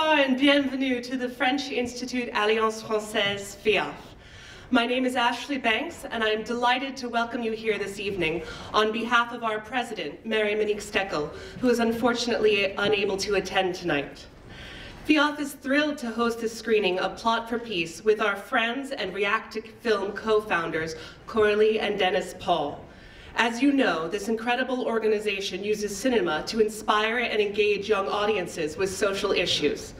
Bonsoir and bienvenue to the French Institute Alliance Francaise, FIAF. My name is Ashley Banks, and I'm delighted to welcome you here this evening on behalf of our president, Mary-Monique Steckel, who is unfortunately unable to attend tonight. FIAF is thrilled to host this screening of Plot for Peace with our friends and Reactive Film co-founders, Coralie and Dennis Paul. As you know, this incredible organization uses cinema to inspire and engage young audiences with social issues.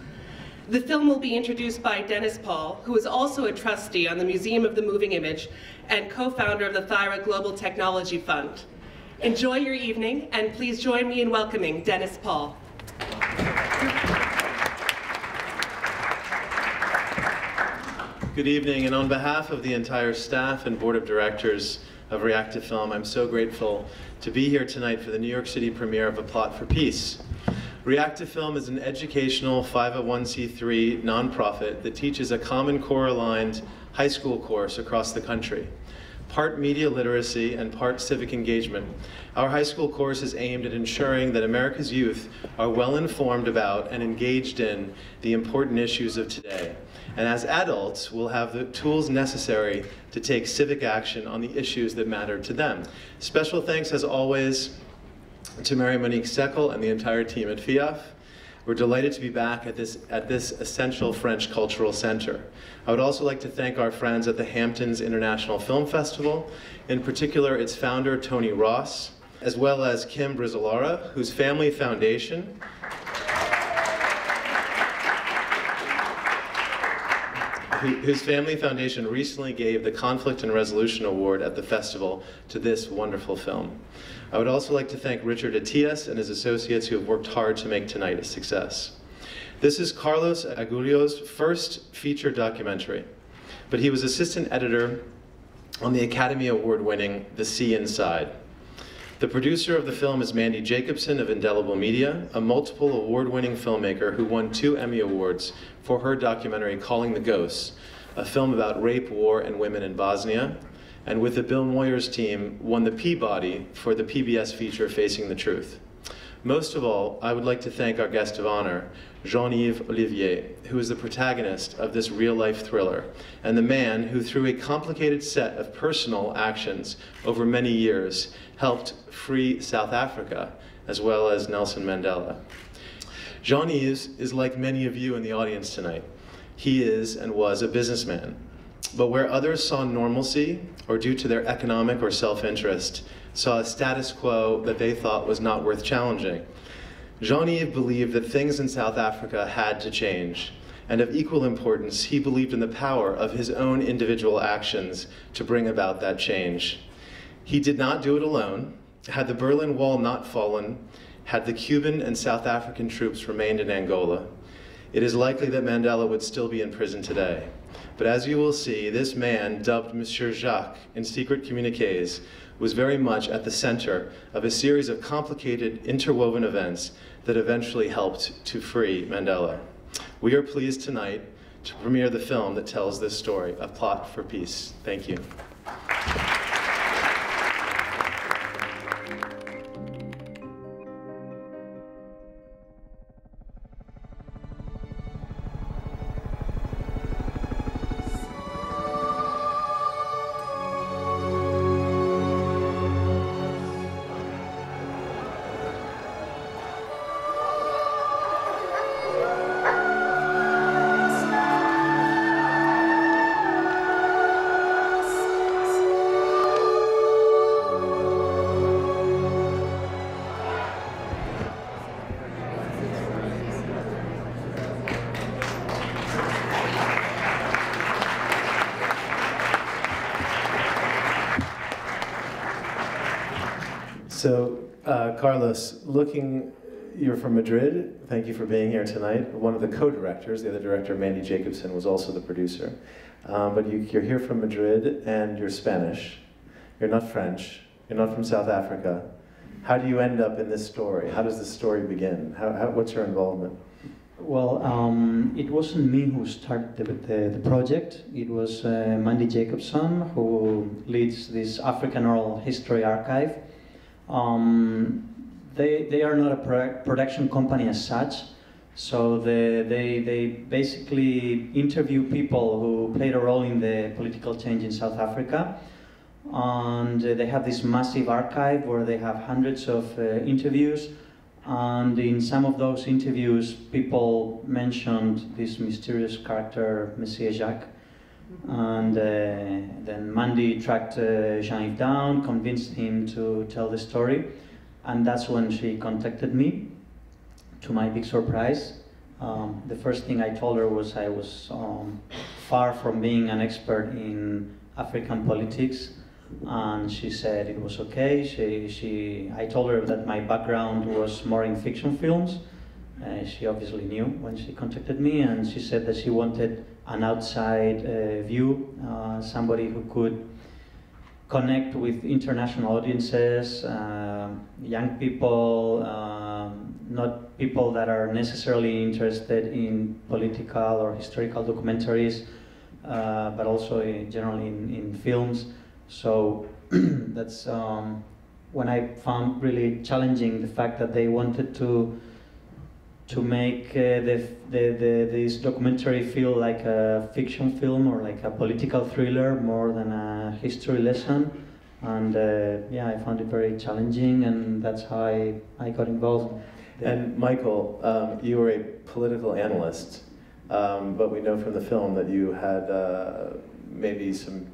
The film will be introduced by Dennis Paul, who is also a trustee on the Museum of the Moving Image and co-founder of the Thyra Global Technology Fund. Enjoy your evening, and please join me in welcoming Dennis Paul. Good evening, and on behalf of the entire staff and board of directors of Reactive Film, I'm so grateful to be here tonight for the New York City premiere of A Plot for Peace. Reactive Film is an educational 501c3 nonprofit that teaches a Common Core-aligned high school course across the country. Part media literacy and part civic engagement, our high school course is aimed at ensuring that America's youth are well informed about and engaged in the important issues of today. And as adults, we'll have the tools necessary to take civic action on the issues that matter to them. Special thanks, as always, to Mary-Monique Steckel and the entire team at FIAF. We're delighted to be back at this essential French cultural center. I would also like to thank our friends at the Hamptons International Film Festival, in particular its founder, Tony Ross, as well as Kim Brizolara, whose family foundation recently gave the Conflict and Resolution Award at the festival to this wonderful film. I would also like to thank Richard Atias and his associates who have worked hard to make tonight a success. This is Carlos Agullo's first feature documentary, but he was assistant editor on the Academy Award-winning The Sea Inside. The producer of the film is Mandy Jacobson of Indelible Media, a multiple award-winning filmmaker who won 2 Emmy Awards for her documentary Calling the Ghosts, a film about rape, war, and women in Bosnia, and with the Bill Moyers team won the Peabody for the PBS feature Facing the Truth. Most of all, I would like to thank our guest of honor, Jean-Yves Olivier, who is the protagonist of this real-life thriller, and the man who, through a complicated set of personal actions over many years, helped free South Africa, as well as Nelson Mandela. Jean-Yves is like many of you in the audience tonight. He is and was a businessman. But where others saw normalcy, or due to their economic or self-interest, saw a status quo that they thought was not worth challenging, Jean-Yves believed that things in South Africa had to change. And of equal importance, he believed in the power of his own individual actions to bring about that change. He did not do it alone. Had the Berlin Wall not fallen, had the Cuban and South African troops remained in Angola, it is likely that Mandela would still be in prison today. But as you will see, this man, dubbed Monsieur Jacques in secret communiques, was very much at the center of a series of complicated, interwoven events that eventually helped to free Mandela. We are pleased tonight to premiere the film that tells this story, A Plot for Peace. Thank you. So, Carlos, you're from Madrid. Thank you for being here tonight. One of the co-directors, the other director, Mandy Jacobson, was also the producer. But you're here from Madrid, and you're Spanish. You're not French. You're not from South Africa. How do you end up in this story? How does this story begin? What's your involvement? Well, it wasn't me who started the project. It was Mandy Jacobson, who leads this African Oral History Archive. They are not a production company as such, So they basically interview people who played a role in the political change in South Africa, and they have this massive archive where they have hundreds of interviews, and in some of those interviews people mentioned this mysterious character, Monsieur Jacques, and then Mandy tracked Jean-Yves down, convinced him to tell the story, and that's when she contacted me. To my big surprise, the first thing I told her was I was far from being an expert in African politics, and she said it was okay. I told her that my background was more in fiction films. She obviously knew when she contacted me, and she said that she wanted an outside view, somebody who could connect with international audiences, young people, not people that are necessarily interested in political or historical documentaries, but also generally in films. So that's when I found really challenging the fact that they wanted to make this documentary feel like a fiction film or like a political thriller more than a history lesson. And yeah, I found it very challenging, and that's how I got involved. And Michael, you were a political analyst, but we know from the film that you had maybe some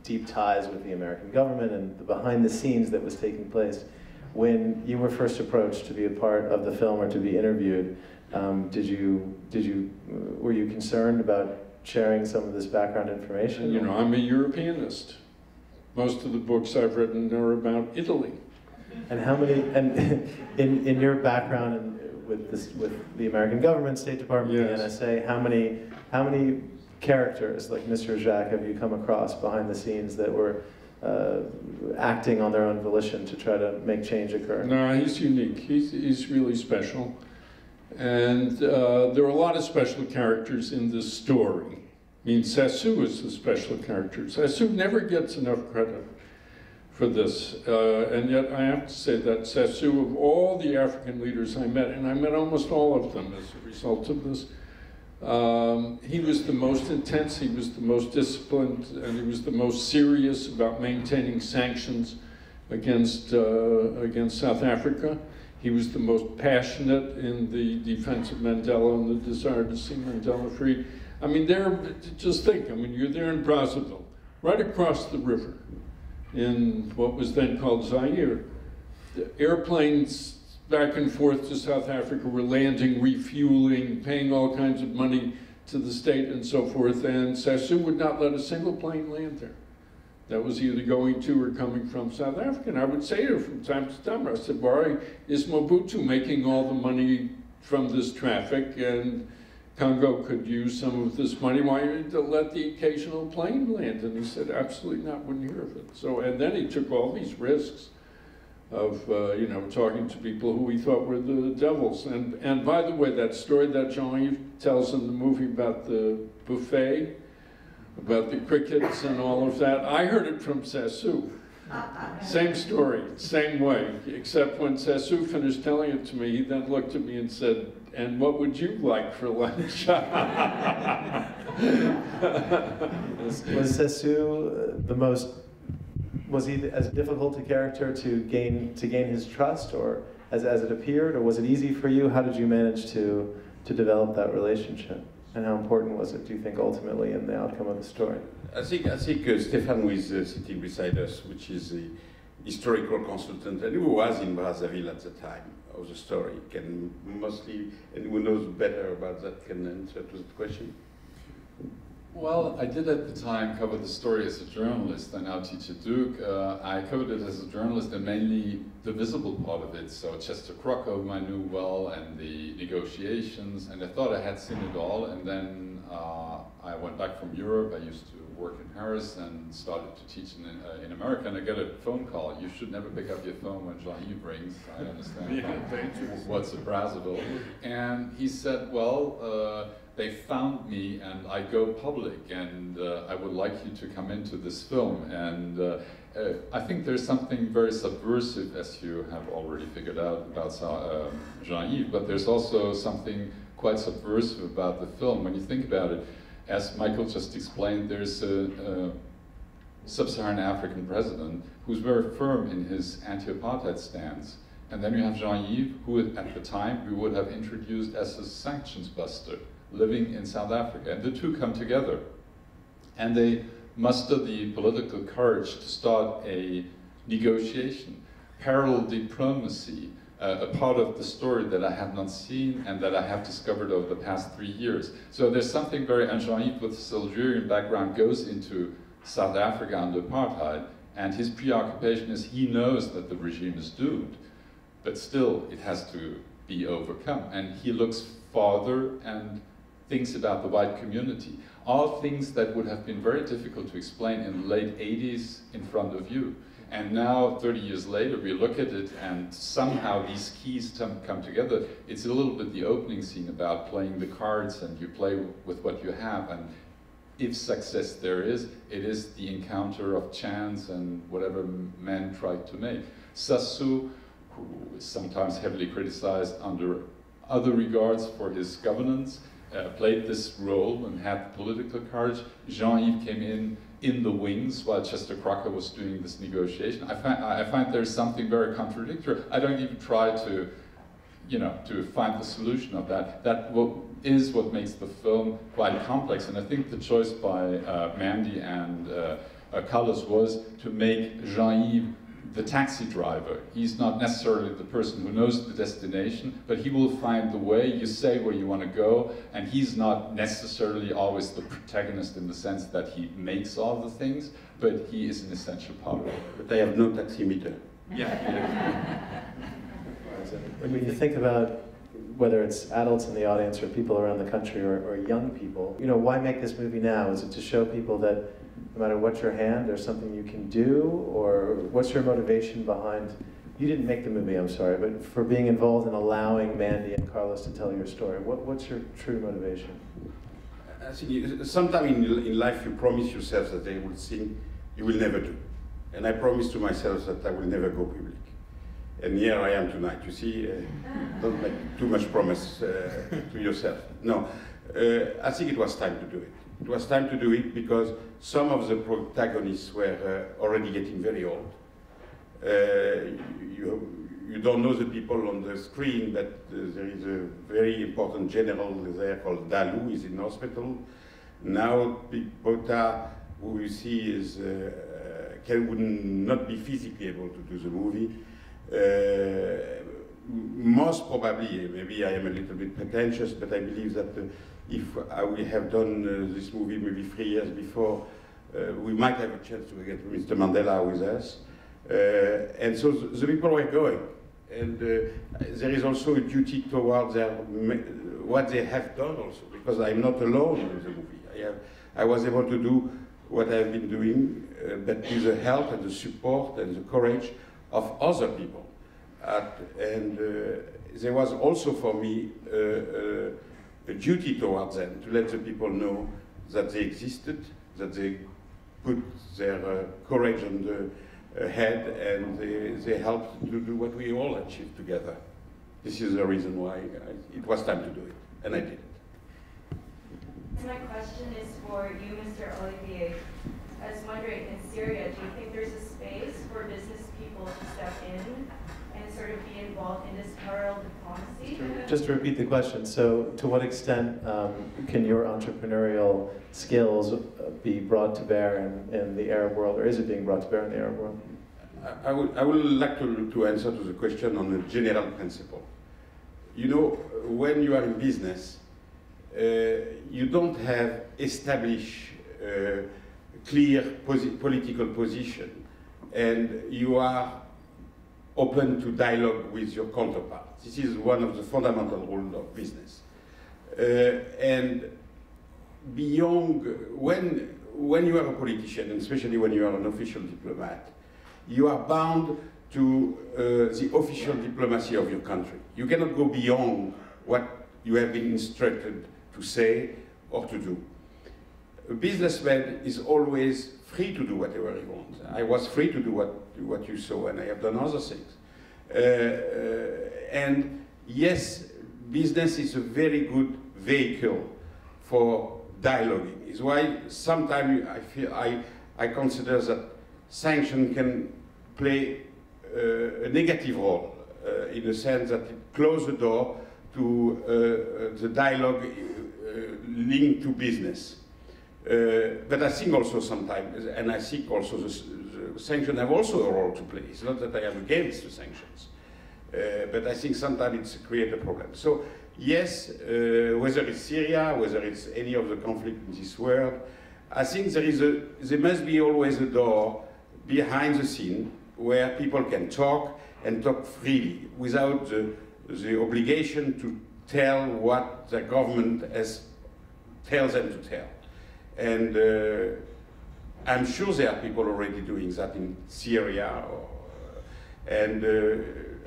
deep ties with the American government and the behind the scenes that was taking place. When you were first approached to be a part of the film or to be interviewed, were you concerned about sharing some of this background information? You know, I'm a Europeanist. Most of the books I've written are about Italy. And how many? And in your background and with the American government, State Department, yes, the NSA, how many characters like Mr. Jacques have you come across behind the scenes that were acting on their own volition to try to make change occur? No, he's unique. He's really special. And there are a lot of special characters in this story. I mean, Sassou is a special character. Sassou never gets enough credit for this. And yet I have to say that Sassou, of all the African leaders I met, and I met almost all of them as a result of this, he was the most intense, he was the most disciplined, and he was the most serious about maintaining sanctions against South Africa. He was the most passionate in the defense of Mandela and the desire to see Mandela free. I mean, just think, I mean, you're there in Brazzaville, right across the river, in what was then called Zaire. The airplanes back and forth to South Africa were landing, refueling, paying all kinds of money to the state and so forth, and Sassou would not let a single plane land there. That was either going to or coming from South Africa. And I would say to her from time to time, I said, why is Mobutu making all the money from this traffic, and Congo could use some of this money? Why did they let the occasional plane land? And he said, absolutely not, wouldn't hear of it. So, and then he took all these risks of, you know, talking to people who he thought were the devils. And by the way, that story that Jean-Yves tells in the movie about the buffet, about the crickets and all of that, I heard it from Sassou. Same story, same way, except when Sassou finished telling it to me, he then looked at me and said, and what would you like for lunch? Was Sassou the most, was he as difficult a character to gain his trust, or as it appeared, or was it easy for you? How did you manage to develop that relationship? And how important was it, do you think, ultimately in the outcome of the story? I think Stefan, who is sitting beside us, which is the historical consultant, and who was in Brazzaville at the time of the story, can mostly, and who knows better about that, can answer to that question. Well, I did at the time cover the story as a journalist. I now teach at Duke. I covered it as a journalist and mainly the visible part of it. So Chester Crocker, whom I knew well, and the negotiations, and I thought I had seen it all. And then I went back from Europe. I used to work in Paris and started to teach in America. And I got a phone call. You should never pick up your phone when Jean-Yves rings. I understand. What's a Brazzaville? And he said, well, they found me and I go public, and I would like you to come into this film. And I think there's something very subversive, as you have already figured out, about Jean-Yves, but there's also something quite subversive about the film. When you think about it, as Michael just explained, there's a sub-Saharan African president who's very firm in his anti-apartheid stance. And then you have Jean-Yves, who at the time we would have introduced as a sanctions buster, living in South Africa. And the two come together. And they muster the political courage to start a negotiation, parallel diplomacy, a part of the story that I have not seen and that I have discovered over the past 3 years. So there's something very, and Jean-Yves with his Algerian background goes into South Africa under apartheid, and his preoccupation is he knows that the regime is doomed, but still it has to be overcome. And he looks farther and thinks about the white community. All things that would have been very difficult to explain in the late 80s in front of you. And now, 30 years later, we look at it and somehow these keys come together. It's a little bit the opening scene about playing the cards, and you play with what you have. And if success there is, it is the encounter of chance and whatever men tried to make. Sassou, who is sometimes heavily criticized under other regards for his governance, played this role and had political courage. Jean-Yves came in the wings while Chester Crocker was doing this negotiation. I find there's something very contradictory. I don't even try to, to find the solution of that. That is what makes the film quite complex. And I think the choice by Mandy and Carlos was to make Jean-Yves the taxi driver. He's not necessarily the person who knows the destination, but he will find the way. You say where you want to go, and he's not necessarily always the protagonist in the sense that he makes all the things, but he is an essential part of it. But I have no taximeter. Yeah. When you think about whether it's adults in the audience or people around the country or young people, why make this movie now? Is it to show people that no matter what's your hand, there's something you can do? Or what's your motivation behind, you didn't make the movie, I'm sorry, but for being involved in allowing Mandy and Carlos to tell your story? What's your true motivation? I think sometimes in life you promise yourself that they will sing, you will never do. And I promised to myself that I will never go public. And here I am tonight, you see, don't make too much promise to yourself. No, I think it was time to do it. It was time to do it because some of the protagonists were already getting very old. You don't know the people on the screen, but there is a very important general there called Dalou, is in hospital. Now Big Bota, who you see is, would not be physically able to do the movie. Most probably, maybe I am a little bit pretentious, but I believe that if we have done this movie maybe 3 years before, we might have a chance to get Mr. Mandela with us. And so the people were going. And there is also a duty towards what they have done also, because I'm not alone in the movie. I was able to do what I've been doing, but with the help and the support and the courage of other people. And there was also for me a duty towards them to let the people know that they existed, that they put their courage on the head, and they helped to do what we all achieved together. This is the reason why it was time to do it, and I did it. My question is for you, Mr. Olivier. I was wondering, in Syria, do you think there's a space for business people to step in and sort of be involved in this parallel diplomacy? Just to repeat the question, so to what extent can your entrepreneurial skills be brought to bear in the Arab world, or is it being brought to bear in the Arab world? I would like to answer to the question on a general principle. You know, when you are in business, you don't have established clear political position, and you are open to dialogue with your counterparts. This is one of the fundamental rules of business. And beyond, when you are a politician, and especially when you are an official diplomat, you are bound to the official diplomacy of your country. You cannot go beyond what you have been instructed to say or to do. A businessman is always free to do whatever he wants. I was free to do what you saw, and I have done other things. And yes, business is a very good vehicle for dialoguing. It's why sometimes I consider that sanction can play a negative role in the sense that it closes the door to the dialogue linked to business. But I think also sometimes, and I think also the sanctions have also a role to play. It's not that I am against the sanctions, but I think sometimes it creates a problem. So yes, whether it's Syria, whether it's any of the conflict in this world, I think there must be always a door behind the scene where people can talk and talk freely without the obligation to tell what the government tells them to tell. And I'm sure there are people already doing that in Syria, and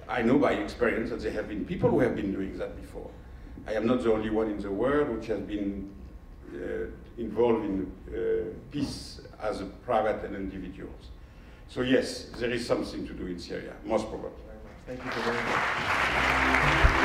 I know by experience that there have been people who have been doing that before. I am not the only one in the world which has been involved in peace as a private and individuals. So yes, there is something to do in Syria, most probably. Thank you for very much.